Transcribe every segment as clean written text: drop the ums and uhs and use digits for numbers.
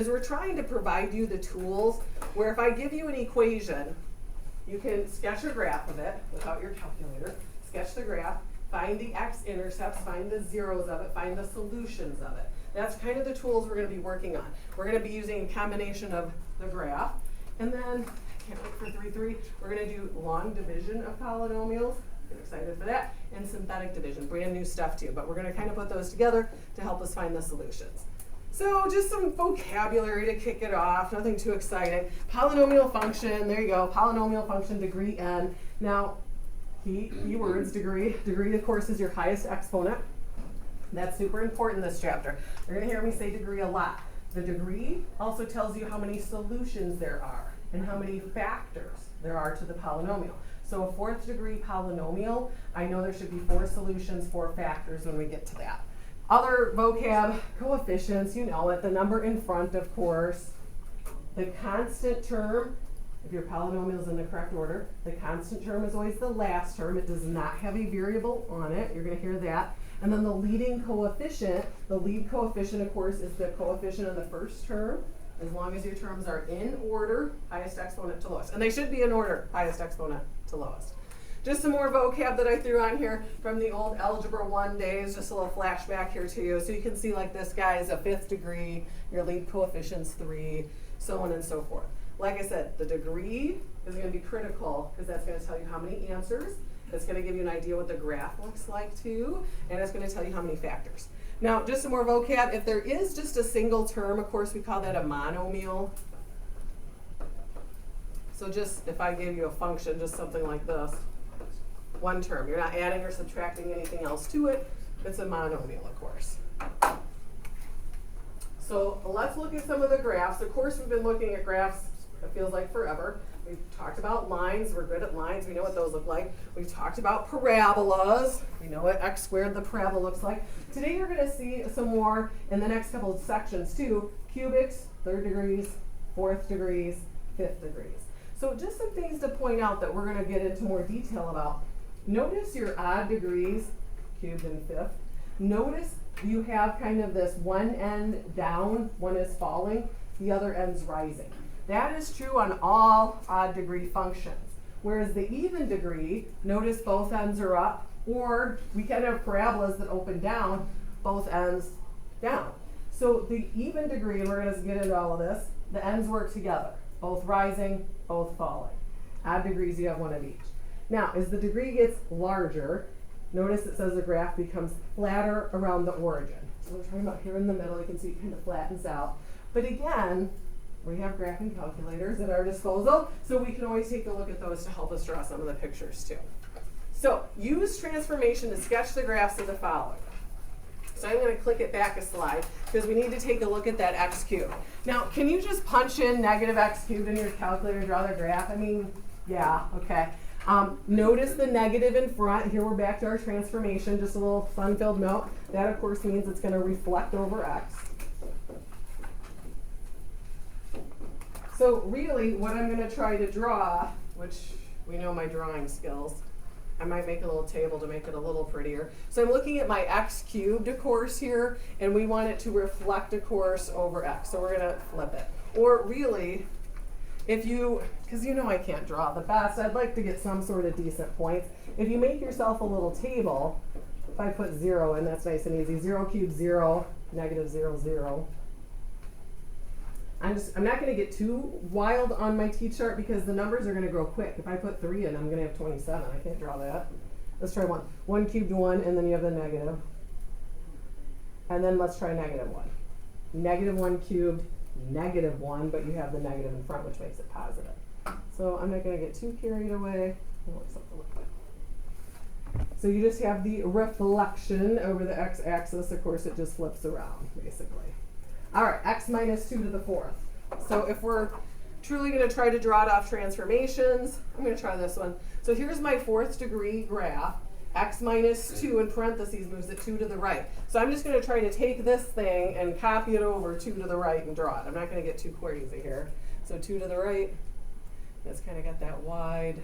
is we're trying to provide you the tools where if I give you an equation, you can sketch a graph of it without your calculator, sketch the graph, find the x-intercepts, find the zeros of it, find the solutions of it. That's kind of the tools we're going to be working on. We're going to be using a combination of the graph, and then, I can't wait for 3-3, we're going to do long division of polynomials. Get excited for that. And synthetic division, brand new stuff too, but we're going to kind of put those together to help us find the solutions. So just some vocabulary to kick it off, nothing too exciting. Polynomial function, there you go, polynomial function degree n. Now, keywords, degree. Degree, of course, is your highest exponent. That's super important in this chapter. You're going to hear me say degree a lot. The degree also tells you how many solutions there are and how many factors there are to the polynomial. So a fourth degree polynomial, I know there should be 4 solutions, 4 factors when we get to that. Other vocab, coefficients, you know it, the number in front, of course. The constant term, if your polynomial is in the correct order, the constant term is always the last term. It does not have a variable on it. You're going to hear that. And then the leading coefficient, the lead coefficient, of course, is the coefficient of the first term. As long as your terms are in order, highest exponent to lowest. And they should be in order, highest exponent to lowest. Just some more vocab that I threw on here from the old Algebra 1 days, just a little flashback here to you. So you can see like this guy is a 5th degree, your lead coefficient's 3, so on and so forth. Like I said, the degree is going to be critical because that's going to tell you how many answers. It's going to give you an idea what the graph looks like too, and it's going to tell you how many factors. Now, just some more vocab. If there is just a single term, of course, we call that a monomial. So just if I gave you a function, just something like this, one term, you're not adding or subtracting anything else to it, it's a monomial, of course. So let's look at some of the graphs. Of course, we've been looking at graphs, it feels like forever. We've talked about lines, we're good at lines, we know what those look like. We've talked about parabolas, we know what x squared the parabola looks like. Today you're going to see some more in the next couple of sections too. Cubics, 3rd degrees, 4th degrees, 5th degrees. So just some things to point out that we're going to get into more detail about. Notice your odd degrees, cubed and 5th. Notice you have kind of this one end down, one is falling, the other end's rising. That is true on all odd degree functions. Whereas the even degree, notice both ends are up, or we can have parabolas that open down, both ends down. So the even degree, and we're going to get into all of this, the ends work together, both rising, both falling. Odd degrees, you have one of each. Now, as the degree gets larger, notice it says the graph becomes flatter around the origin. So we're talking about here in the middle, you can see it kind of flattens out. But again, we have graphing calculators at our disposal, so we can always take a look at those to help us draw some of the pictures too. So use transformation to sketch the graphs of the following. So I'm going to click it back a slide because we need to take a look at that x cubed. Now, can you just punch in negative x cubed in your calculator and draw the graph? I mean, yeah, okay. Notice the negative in front. Here we're back to our transformation, just a little fun-filled note. That, of course, means it's going to reflect over x. So really, what I'm going to try to draw, which we know my drawing skills, I might make a little table to make it a little prettier. So I'm looking at my x cubed, of course, here, and we want it to reflect, of course, over x. So we're going to flip it. Or really, if you, because you know I can't draw the best, I'd like to get some sort of decent points. If you make yourself a little table, if I put 0 in, that's nice and easy. 0 cubed 0, negative 0, 0. I'm not going to get too wild on my t-chart because the numbers are going to grow quick. If I put 3 in, I'm going to have 27. I can't draw that. Let's try 1. 1 cubed 1, and then you have the negative. And then let's try negative 1. Negative 1 cubed, negative 1, but you have the negative in front, which makes it positive. So I'm not going to get too carried away. So you just have the reflection over the x-axis. Of course, it just flips around, basically. All right, x minus 2 to the 4th. So if we're truly going to try to draw it off transformations, I'm going to try this one. So here's my 4th degree graph. X minus 2 in parentheses moves it 2 to the right. So I'm just going to try to take this thing and copy it over 2 to the right and draw it. I'm not going to get too crazy here. So 2 to the right. It's kind of got that wide.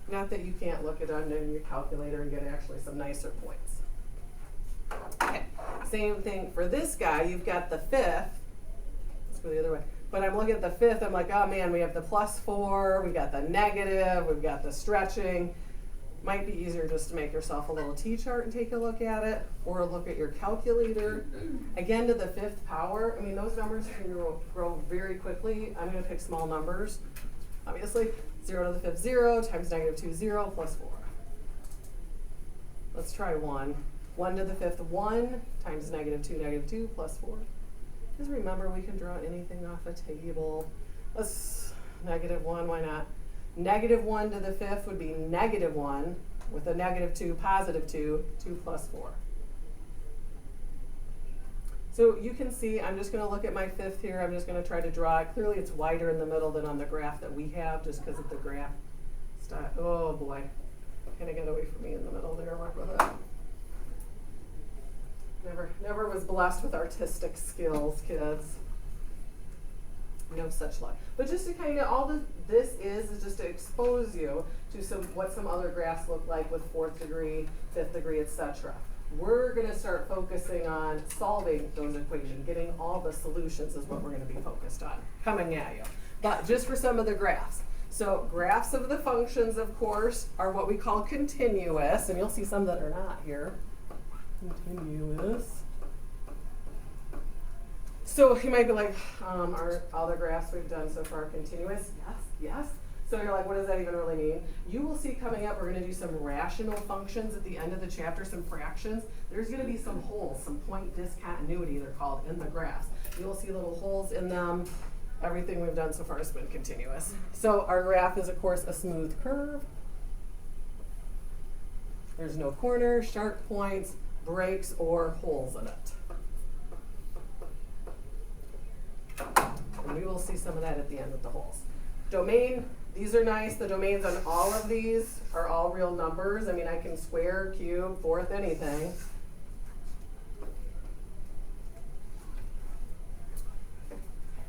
Not that you can't look at it on your calculator and get actually some nicer points. Okay. Same thing for this guy. You've got the fifth. Let's go the other way. But I'm looking at the fifth. I'm like, oh man, we have the +4. We got the negative. We've got the stretching. Might be easier just to make yourself a little t-chart and take a look at it, or look at your calculator. Again, to the fifth power, I mean, those numbers can grow very quickly. I'm going to pick small numbers, obviously. 0 to the fifth, 0, times -2, 0, +4. Let's try 1. 1 to the fifth, 1, times -2, -2, +4. Just remember, we can draw anything off a table. Let's -1, why not? -1 to the fifth would be -1 with a -2, +2, 2 + 4. So you can see, I'm just going to look at my fifth here. I'm just going to try to draw it. Clearly it's wider in the middle than on the graph that we have, just because of the graph style. Oh boy, kind of get away from me in the middle there. Work with it. Never was blessed with artistic skills, kids. No such luck. But just to kind of, this is just to expose you to what some other graphs look like with 4th degree, 5th degree, etc. We're going to start focusing on solving those equations. Getting all the solutions is what we're going to be focused on, coming at you. But just for some of the graphs. So graphs of the functions, of course, are what we call continuous, and you'll see some that are not here. Continuous. So you might be like, are all the graphs we've done so far continuous? Yes, yes. So you're like, what does that even really mean? You will see coming up, we're going to do some rational functions at the end of the chapter, some fractions. There's going to be some holes, some point discontinuity, they're called, in the graphs. You'll see little holes in them. Everything we've done so far has been continuous. So our graph is, of course, a smooth curve. There's no corners, sharp points, breaks, or holes in it. And we will see some of that at the end with the holes. Domain, these are nice. The domains on all of these are all real numbers. I mean, I can square, cube, fourth, anything.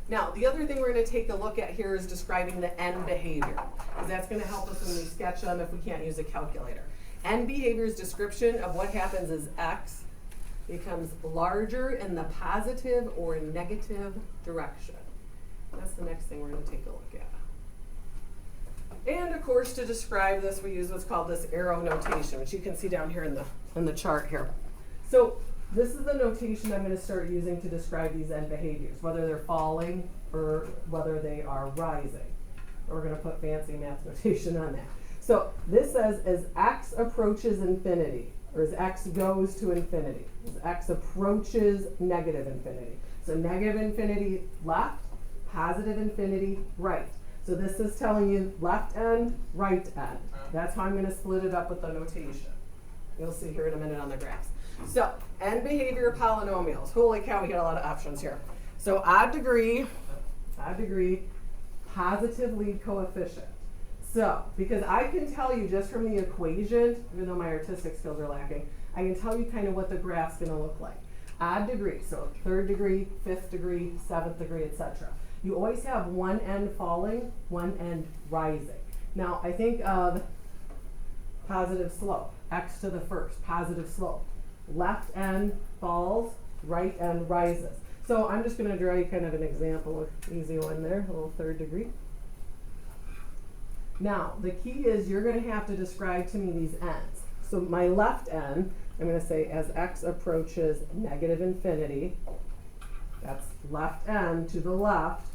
Now, the other thing we're going to take a look at here is describing the end behavior, because that's going to help us when we sketch them if we can't use a calculator. End behavior's description of what happens is x becomes larger in the positive or negative direction. That's the next thing we're going to take a look at. And of course, to describe this, we use what's called this arrow notation, which you can see down here in the chart here. So this is the notation I'm going to start using to describe these end behaviors, whether they're falling or whether they are rising. We're going to put fancy math notation on that. So this says as x approaches infinity, or as x goes to infinity, as x approaches negative infinity. So negative infinity left, positive infinity right. So this is telling you left end, right end. That's how I'm going to split it up with the notation. You'll see here in a minute on the graphs. So end behavior polynomials. Holy cow, we got a lot of options here. So odd degree, positive lead coefficient. So, because I can tell you just from the equation, even though my artistic skills are lacking, I can tell you kind of what the graph's going to look like. Odd degree, so 3rd degree, 5th degree, 7th degree, etc. You always have one end falling, one end rising. Now, I think of positive slope, x to the first, positive slope. Left end falls, right end rises. So I'm just going to draw you kind of an example, easy one there, a little 3rd degree. Now, the key is you're going to have to describe to me these ends. So my left end, I'm going to say as x approaches negative infinity, that's left end to the left,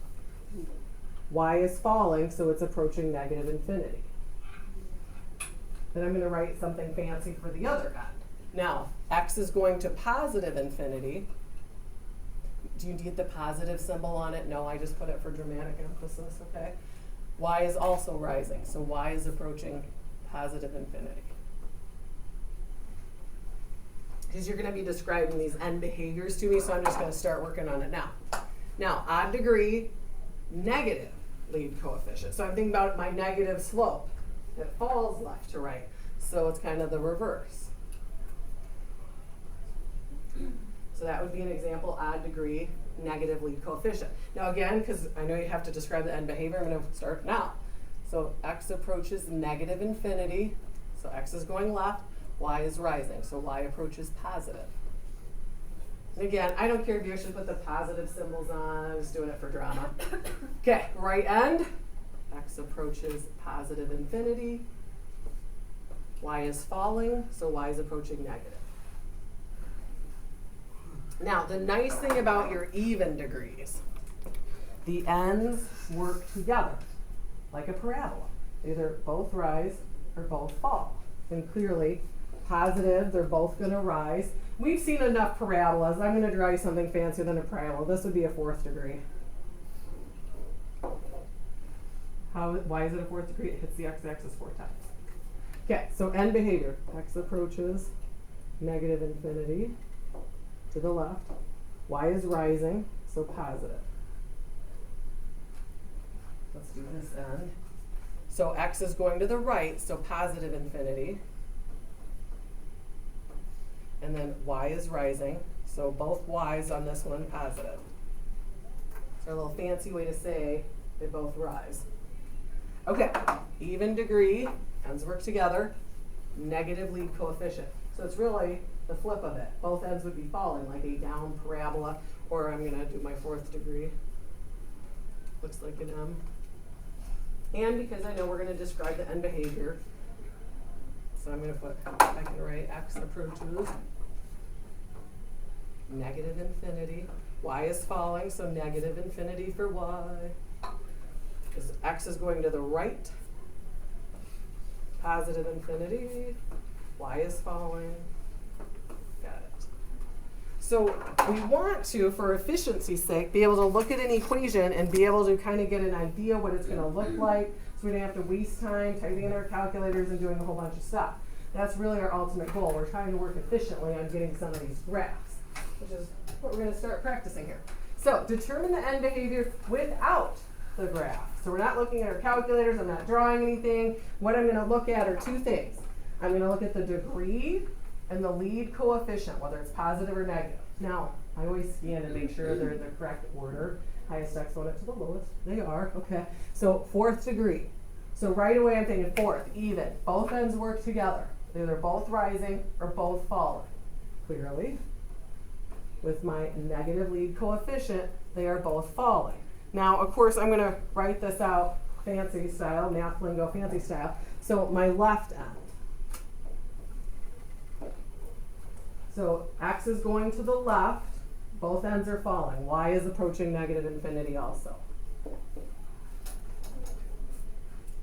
y is falling, so it's approaching negative infinity. Then I'm going to write something fancy for the other end. Now, x is going to positive infinity. Do you need the positive symbol on it? No, I just put it for dramatic emphasis, okay? Y is also rising, so y is approaching positive infinity. Because you're going to be describing these end behaviors to me, so I'm just going to start working on it now. Now, odd degree, negative lead coefficient. So I'm thinking about my negative slope. It falls left to right, so it's kind of the reverse. So that would be an example, odd degree, negative lead coefficient. Now again, because I know you have to describe the end behavior, I'm going to start now. So x approaches negative infinity, so x is going left, y is rising, so y approaches positive. And again, I don't care if you actually put the positive symbols on, I'm just doing it for drama. Okay, right end, x approaches positive infinity. Y is falling, so y is approaching negative. Now, the nice thing about your even degrees, the ends work together, like a parabola. Either both rise or both fall. And clearly, positive, they're both going to rise. We've seen enough parabolas. I'm going to draw you something fancier than a parabola. This would be a fourth degree. Why is it a fourth degree? It hits the x-axis 4 times. Okay, so end behavior. X approaches negative infinity to the left. Y is rising, so positive. Let's do this end. So x is going to the right, so positive infinity. And then y is rising, so both y's on this one positive. It's a little fancy way to say they both rise. Okay, even degree, ends work together, negative lead coefficient. So it's really the flip of it. Both ends would be falling, like a down parabola, or I'm going to do my fourth degree. Looks like an M. And because I know we're going to describe the end behavior, so I'm going to put, I can write x approaches negative infinity. Y is falling, so negative infinity for y. X is going to the right, positive infinity. Y is falling. Got it. So we want to, for efficiency's sake, be able to look at an equation and be able to kind of get an idea what it's going to look like, so we don't have to waste time typing in our calculators and doing a whole bunch of stuff. That's really our ultimate goal. We're trying to work efficiently on getting some of these graphs, which is what we're going to start practicing here. So determine the end behavior without the graph. So we're not looking at our calculators. I'm not drawing anything. What I'm going to look at are two things. I'm going to look at the degree and the lead coefficient, whether it's positive or negative. Now, I always scan and make sure they're in the correct order. Highest exponent to the lowest. They are. Okay. So fourth degree. So right away I'm thinking fourth, even. Both ends work together. They're either both rising or both falling. Clearly, with my negative lead coefficient, they are both falling. Now, of course, I'm going to write this out fancy style, math lingo fancy style. So my left end. So x is going to the left. Both ends are falling. Y is approaching negative infinity also.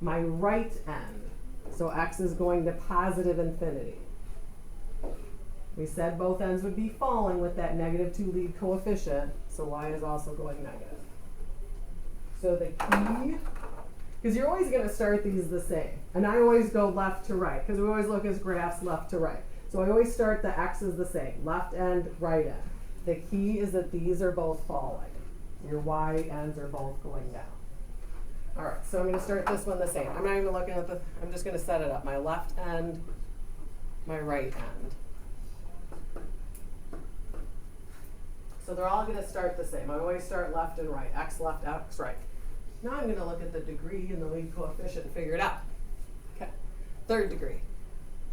My right end. So x is going to positive infinity. We said both ends would be falling with that negative 2 lead coefficient, so y is also going negative. So the key, because you're always going to start these the same, and I always go left to right, because we always look at graphs left to right. So I always start the x's the same, left end, right end. The key is that these are both falling. Your y ends are both going down. All right, so I'm going to start this one the same. I'm not even looking at the, I'm just going to set it up. My left end, my right end. So they're all going to start the same. I always start left and right, x left, x right. Now I'm going to look at the degree and the lead coefficient and figure it out. Okay, third degree,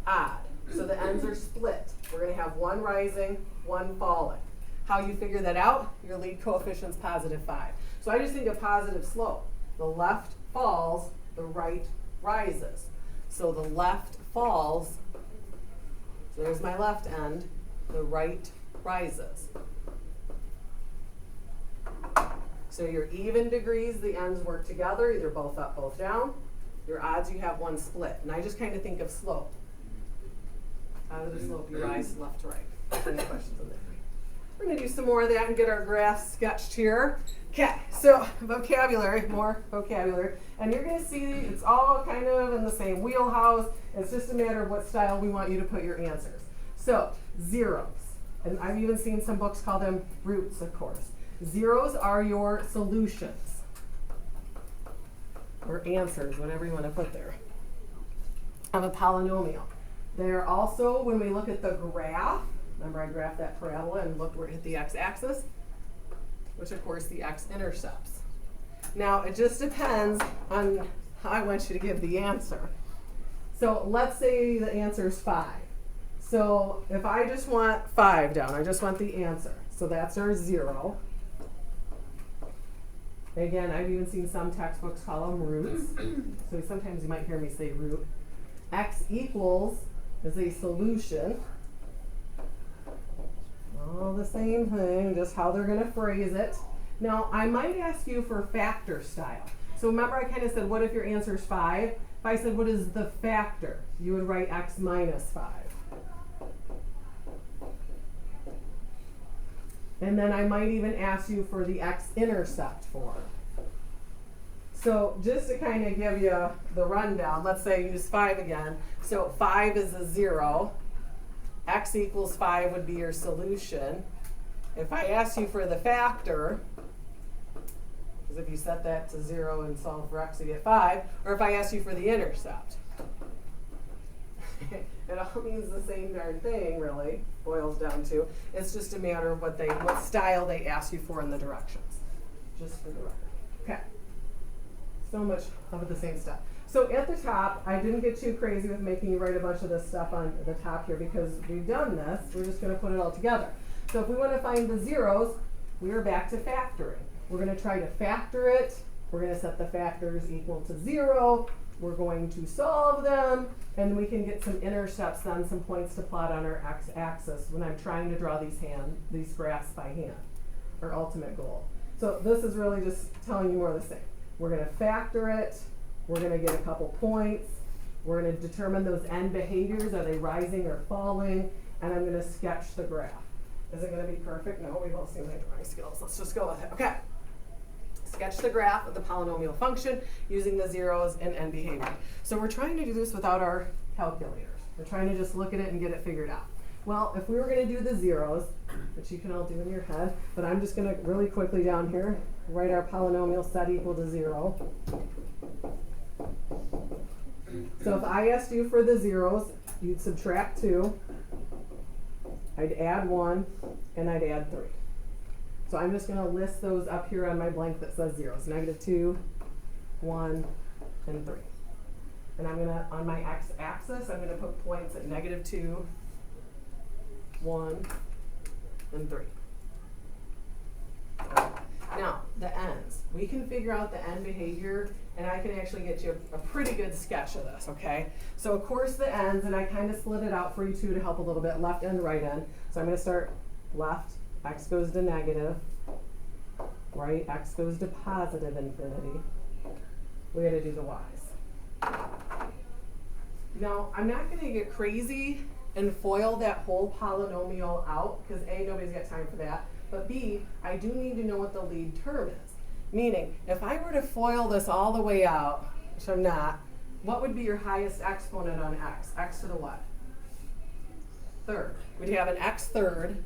odd. So the ends are split. We're going to have one rising, one falling. How you figure that out? Your lead coefficient's positive 5. So I just think of positive slope. The left falls, the right rises. So the left falls, so there's my left end, the right rises. So your even degrees, the ends work together, either both up, both down. Your odds, you have one split. And I just kind of think of slope. Out of the slope, you rise left to right. Any questions on that? We're going to do some more of that and get our graphs sketched here. Okay, so vocabulary, more vocabulary. And you're going to see it's all kind of in the same wheelhouse. It's just a matter of what style we want you to put your answers. So, zeros. And I've even seen some books call them roots, of course. Zeros are your solutions. Or answers, whatever you want to put there, of a polynomial. They're also, when we look at the graph, remember I graphed that parabola and looked where it hit the x-axis, which of course the x-intercepts. Now it just depends on how I want you to give the answer. So let's say the answer is 5. So if I just want 5 down, I just want the answer. So that's our 0. Again, I've even seen some textbooks call them roots. So sometimes you might hear me say root. X equals is a solution. All the same thing, just how they're going to phrase it. Now, I might ask you for factor style. So remember I kind of said, what if your answer is 5? If I said, what is the factor? You would write x minus 5. And then I might even ask you for the x-intercept form. So just to kind of give you the rundown, let's say use 5 again. So 5 is a 0. X equals 5 would be your solution. If I ask you for the factor, because if you set that to 0 and solve for x, you get 5. Or if I ask you for the intercept. It all means the same darn thing, really, boils down to. It's just a matter of what style they ask you for in the directions. Just for the record. Okay. So much of the same stuff. So at the top, I didn't get too crazy with making you write a bunch of this stuff on the top here because we've done this. We're just going to put it all together. So if we want to find the zeros, we are back to factoring. We're going to try to factor it. We're going to set the factors equal to 0. We're going to solve them. And we can get some intercepts on some points to plot on our x-axis when I'm trying to draw these graphs by hand, our ultimate goal. So this is really just telling you more of the same. We're going to factor it. We're going to get a couple points. We're going to determine those end behaviors. Are they rising or falling? And I'm going to sketch the graph. Is it going to be perfect? No, we both seem to have drawing skills. Let's just go with it. Okay. Sketch the graph of the polynomial function using the zeros and end behavior. So we're trying to do this without our calculators. We're trying to just look at it and get it figured out. Well, if we were going to do the zeros, which you can all do in your head, but I'm just going to really quickly down here write our polynomial set equal to 0. So if I asked you for the zeros, you'd subtract 2, I'd add 1, and I'd add 3. So I'm just going to list those up here on my blank that says zeros. -2, 1, and 3. And I'm going to, on my x-axis, I'm going to put points at -2, 1, and 3. Now, the ends. We can figure out the end behavior, and I can actually get you a pretty good sketch of this, okay? So, of course, the ends, and I kind of split it out for you, too, to help a little bit, left end, right end. So I'm going to start left, x goes to negative, right, x goes to positive infinity. We got to do the y's. Now, I'm not going to get crazy and FOIL that whole polynomial out, because A, nobody's got time for that. But B, I do need to know what the lead term is. Meaning, if I were to FOIL this all the way out, which I'm not, what would be your highest exponent on x? X to the what? Third. We'd have an x third.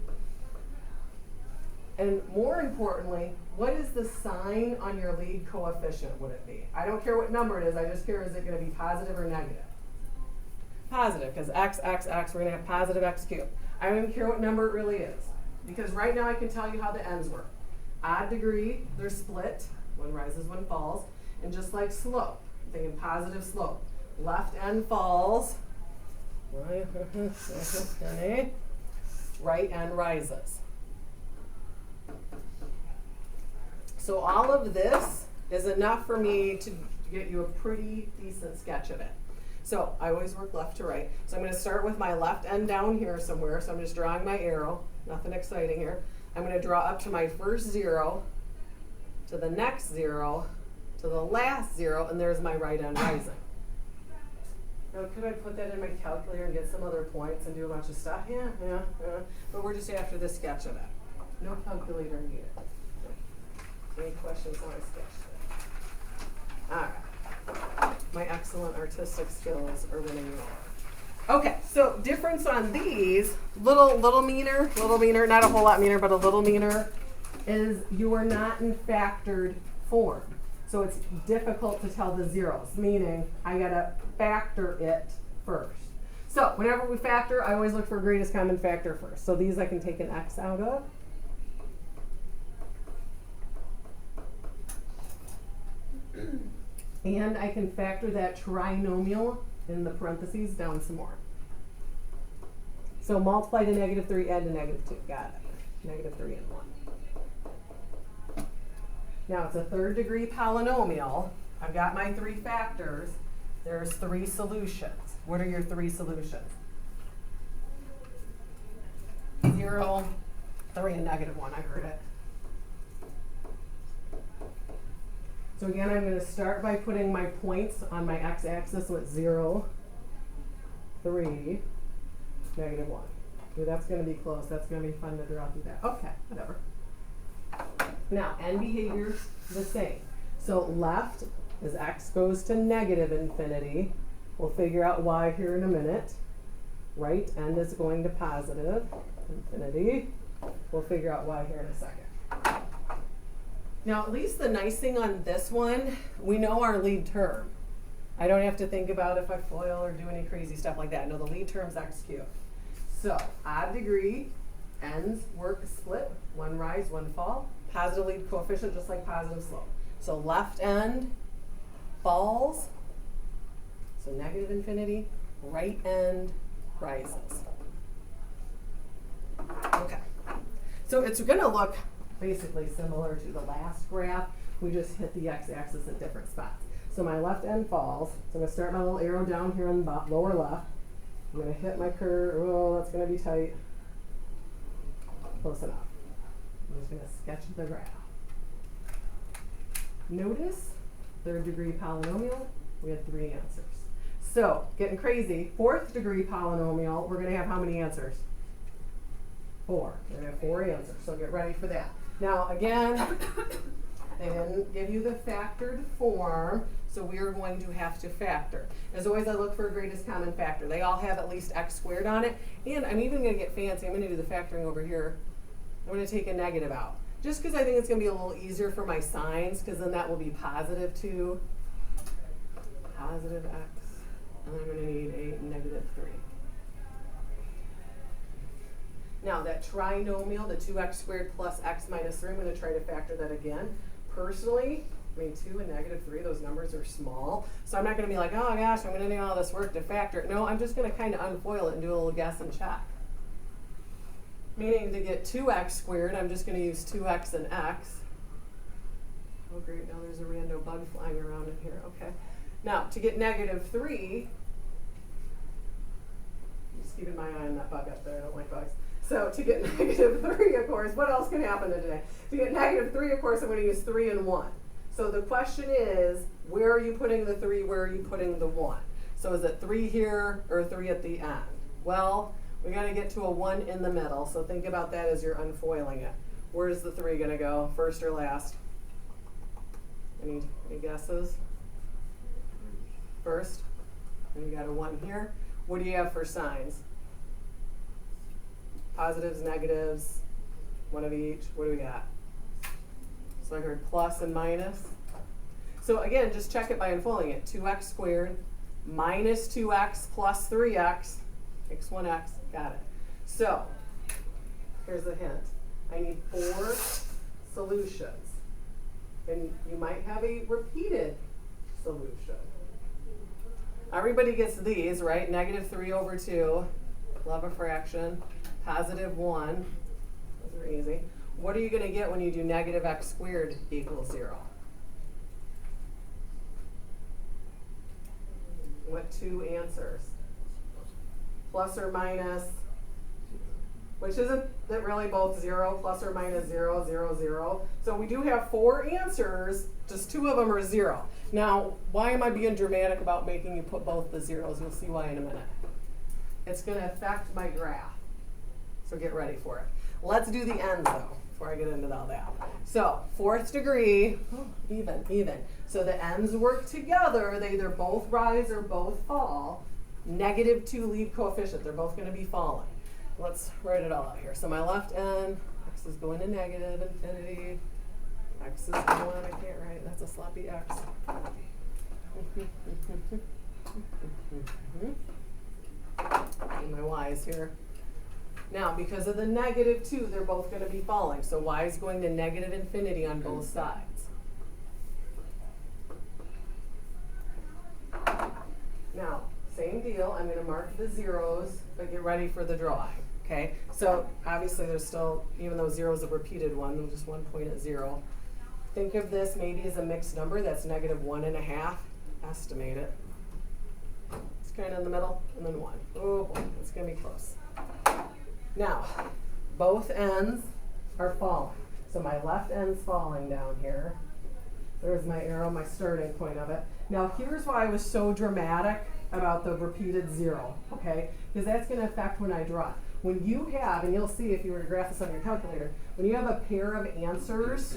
And more importantly, what is the sign on your lead coefficient would it be? I don't care what number it is, I just care is it going to be positive or negative? Positive, because x, we're going to have positive x cubed. I don't even care what number it really is. Because right now I can tell you how the ends work. Odd degree, they're split. One rises, one falls. And just like slope, I'm thinking positive slope. Left end falls. Right end rises. So all of this is enough for me to get you a pretty decent sketch of it. So I always work left to right. So I'm going to start with my left end down here somewhere. So I'm just drawing my arrow. Nothing exciting here. I'm going to draw up to my first 0, to the next 0, to the last 0, and there's my right end rising. Now, could I put that in my calculator and get some other points and do a bunch of stuff? Yeah. But we're just after the sketch of it. No calculator needed. Any questions on my sketch? All right. My excellent artistic skills are winning me over. Okay, so difference on these, little meaner, not a whole lot meaner, but a little meaner, is you are not in factored form. So it's difficult to tell the zeros, meaning I gotta factor it first. So whenever we factor, I always look for greatest common factor first. So these I can take an x out of. And I can factor that trinomial in the parentheses down some more. So multiply to -3, add to -2. Got it. negative 3 and 1. Now it's a third degree polynomial. I've got my 3 factors. There's 3 solutions. What are your 3 solutions? 0, 3, and negative 1. I heard it. So again, I'm going to start by putting my points on my x-axis with 0, 3, negative 1. Ooh, that's going to be close. That's going to be fun to draw through that. Okay, whatever. Now, end behavior, the same. So left, as x goes to negative infinity, we'll figure out y here in a minute. Right end is going to positive infinity. We'll figure out y here in a second. Now, at least the nice thing on this one, we know our lead term. I don't have to think about if I FOIL or do any crazy stuff like that. No, the lead term's x cubed. So, odd degree, ends work split, 1 rise, 1 fall. Positive lead coefficient, just like positive slope. So left end falls, so negative infinity. Right end rises. Okay. So it's going to look basically similar to the last graph. We just hit the x-axis at different spots. So my left end falls. So I'm going to start my little arrow down here in the lower left. I'm going to hit my curve. Oh, that's going to be tight. Close enough. I'm just going to sketch the graph. Notice, third degree polynomial, we had 3 answers. So, getting crazy, fourth degree polynomial, we're going to have how many answers? 4. We're going to have 4 answers, so get ready for that. Now, again, they didn't give you the factored form, so we are going to have to factor. As always, I look for a greatest common factor. They all have at least x squared on it, and I'm even going to get fancy. I'm going to do the factoring over here. I'm going to take a negative out, just because I think it's going to be a little easier for my signs, because then that will be positive 2, positive x, and I'm going to need a negative 3. Now that trinomial, the 2x squared plus x minus 3, I'm going to try to factor that again. Personally, I mean 2 and negative 3, those numbers are small, so I'm not going to be like, oh gosh, I'm going to do all this work to factor it. No, I'm just going to kind of unfoil it and do a little guess and check. Meaning to get 2x squared, I'm just going to use 2x and x. Oh great, now there's a rando bug flying around in here. Okay. Now, to get negative 3, just keeping my eye on that bug up there, I don't like bugs. So to get negative 3, of course, what else can happen today? To get negative 3, of course, I'm going to use 3 and 1. So the question is, where are you putting the 3, where are you putting the 1? So is it 3 here or 3 at the end? Well, we got to get to a 1 in the middle, so think about that as you're unfoiling it. Where's the 3 going to go, first or last? Any guesses? First. And you got a 1 here. What do you have for signs? Positives, negatives, 1 of each. What do we got? So I heard plus and minus. So again, just check it by unfolding it. 2x squared minus 2x plus 3x, x1x. Got it. So, here's a hint. I need 4 solutions. And you might have a repeated solution. Everybody gets these, right? Negative 3 over 2. Love a fraction. Positive 1. Those are easy. What are you going to get when you do negative x squared equals 0? What 2 answers? Plus or minus, which isn't that really both 0, plus or minus 0, 0, 0. So we do have 4 answers, just 2 of them are 0. Now, why am I being dramatic about making you put both the zeros? You'll see why in a minute. It's going to affect my graph, so get ready for it. Let's do the ends though, before I get into all that. So, 4th degree, even. So the ends work together, they either both rise or both fall. Negative 2 lead coefficient, they're both going to be falling. Let's write it all out here. So my left end, x is going to negative infinity, x is going, I can't write, that's a sloppy x. And my y is here. Now, because of the negative 2, they're both going to be falling. So y is going to negative infinity on both sides. Now, same deal, I'm going to mark the zeros, but get ready for the drawing. Okay, so obviously there's still, even though 0 is a repeated one, there's just one point at 0. Think of this maybe as a mixed number that's -1.5. Estimate it. It's kind of in the middle, and then 1. Oh boy, it's going to be close. Now, both ends are falling. So my left end's falling down here. There's my arrow, my starting point of it. Now here's why I was so dramatic about the repeated 0, okay? Because that's going to affect when I draw it. When you have, and you'll see if you were to graph this on your calculator, when you have a pair of answers,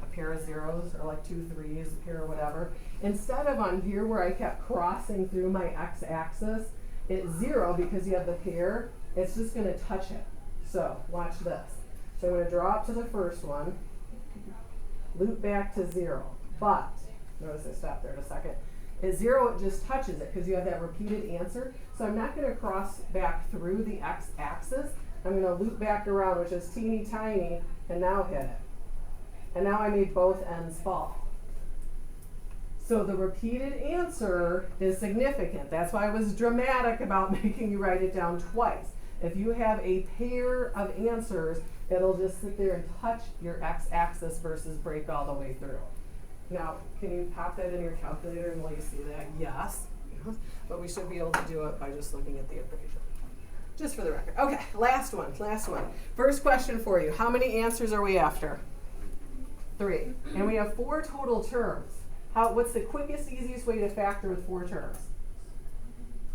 a pair of zeros, or like 2 3s, a pair of whatever, instead of on here where I kept crossing through my x-axis, it's 0 because you have the pair, it's just going to touch it. So watch this. So I'm going to draw up to the first one, loop back to 0. But, notice I stopped there in a second. At 0, it just touches it because you have that repeated answer. So I'm not going to cross back through the x-axis. I'm going to loop back around, which is teeny tiny, and now hit it. And now I made both ends fall. So the repeated answer is significant. That's why I was dramatic about making you write it down twice. If you have a pair of answers, it'll just sit there and touch your x-axis versus break all the way through. Now, can you pop that in your calculator and let you see that? Yes. But we should be able to do it by just looking at the equation. Just for the record. Okay, last one. First question for you. How many answers are we after? 3. And we have 4 total terms. What's the quickest, easiest way to factor with 4 terms?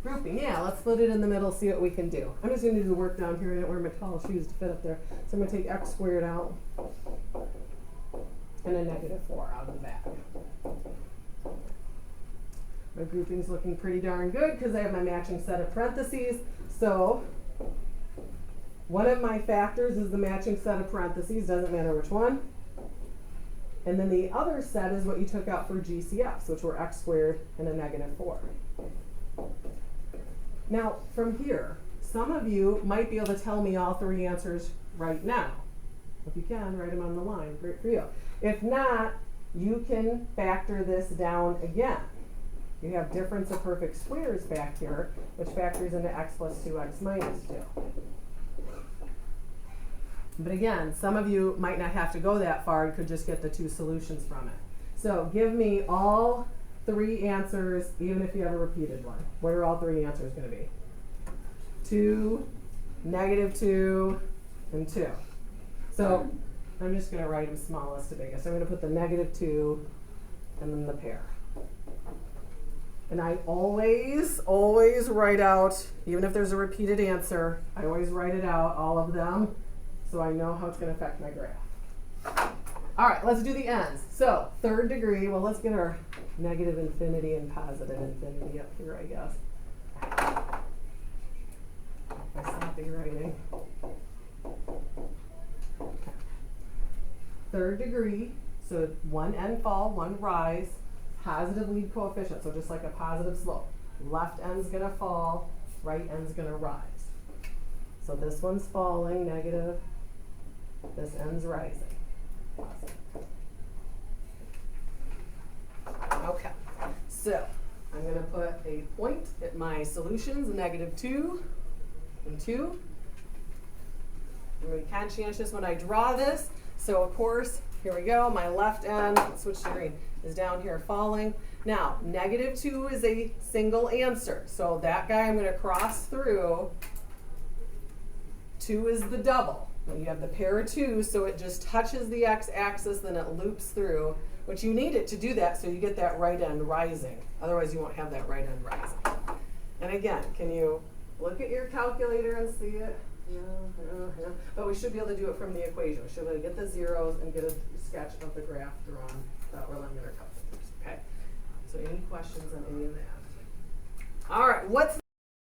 Grouping, yeah, let's split it in the middle, see what we can do. I'm just going to do the work down here. I didn't wear my tall shoes to fit up there. So I'm going to take x squared out and a -4 out of the back. My grouping's looking pretty darn good because I have my matching set of parentheses. So one of my factors is the matching set of parentheses, doesn't matter which one. And then the other set is what you took out for GCFs, which were x squared and a -4. Now, from here, some of you might be able to tell me all 3 answers right now. If you can, write them on the line. Great for you. If not, you can factor this down again. You have difference of perfect squares back here, which factors into x plus 2x minus 2. But again, some of you might not have to go that far and could just get the 2 solutions from it. So give me all 3 answers, even if you have a repeated one. What are all 3 answers going to be? 2, -2, and 2. So I'm just going to write them smallest to biggest. I'm going to put the -2 and then the pair. And I always write out, even if there's a repeated answer, I always write it out, all of them, so I know how it's going to affect my graph. All right, let's do the ends. So 3rd degree, well, let's get our negative infinity and positive infinity up here, I guess. My sloppy writing. Okay. 3rd degree, so 1 end fall, 1 rise, positive lead coefficient, so just like a positive slope. Left end's going to fall, right end's going to rise. So this one's falling, negative, this end's rising. Okay, so I'm going to put a point at my solutions, -2 and 2. I'm going to be conscientious when I draw this. So of course, here we go, my left end, switch to green, is down here falling. Now, -2 is a single answer. So that guy I'm going to cross through. 2 is the double. When you have the pair of 2, so it just touches the x-axis, then it loops through, which you need it to do that so you get that right end rising. Otherwise, you won't have that right end rising. And again, can you look at your calculator and see it? Yeah. But we should be able to do it from the equation. We should be able to get the zeros and get a sketch of the graph drawn without relying on our calculators. Okay? So any questions on any of that? All right, what's